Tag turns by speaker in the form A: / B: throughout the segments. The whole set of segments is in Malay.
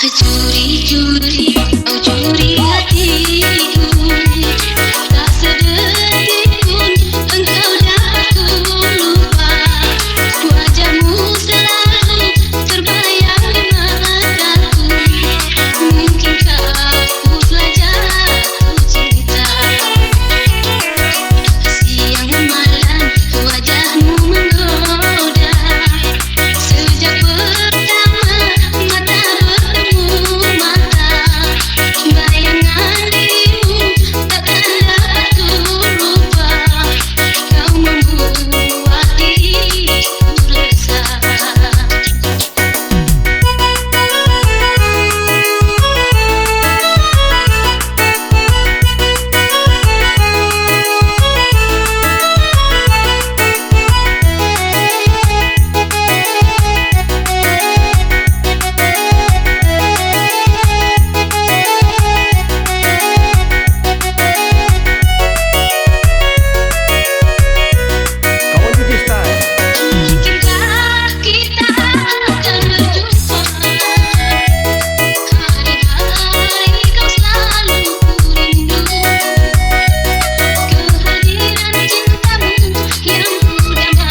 A: Curi-curi, oh curi hatiku, tak sedetik pun engkau dapat lupa. Wajahmu selalu terbayang mataku. Mungkinkah aku telah jatuh cinta? Siang malam wajahmu menggoda. Sejak pertama mata bertemu mata, bayangan dirimu takkan dapat lupa. Kau membuat diriku resah.
B: KawanDJ Store.
A: Mungkinkah kita akan berjumpa? Hari-hari kau selalu kurindu. Kehadiran cintamu yang kudamba,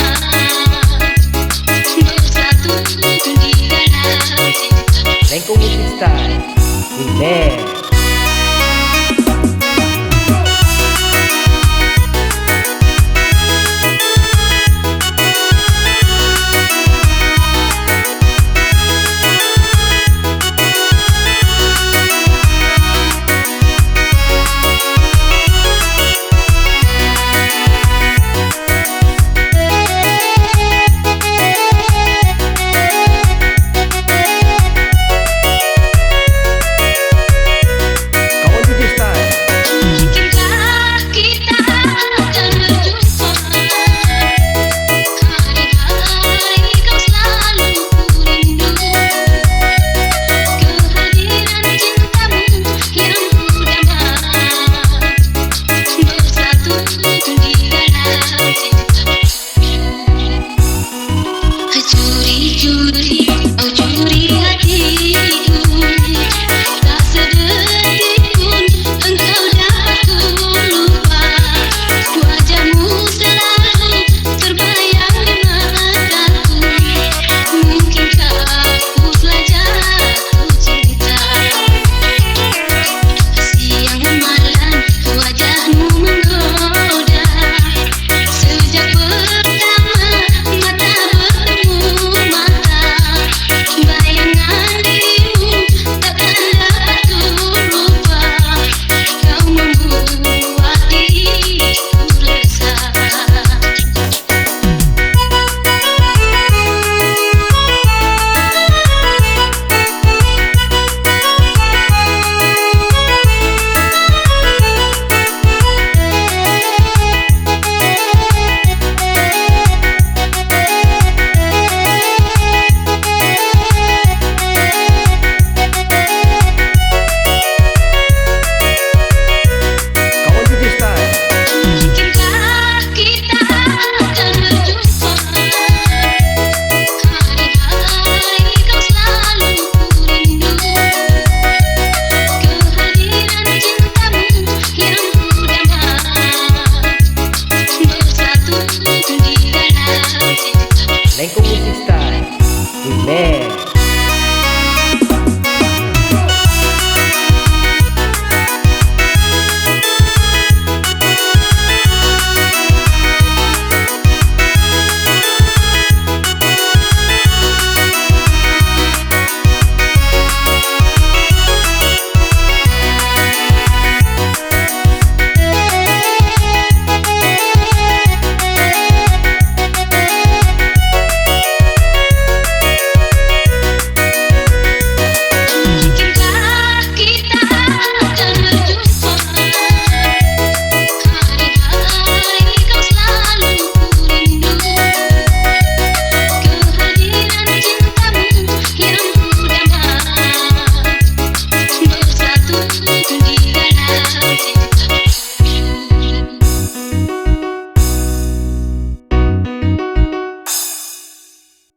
A: bersatu di dalam cinta.
B: Lagu Musik Style Remix.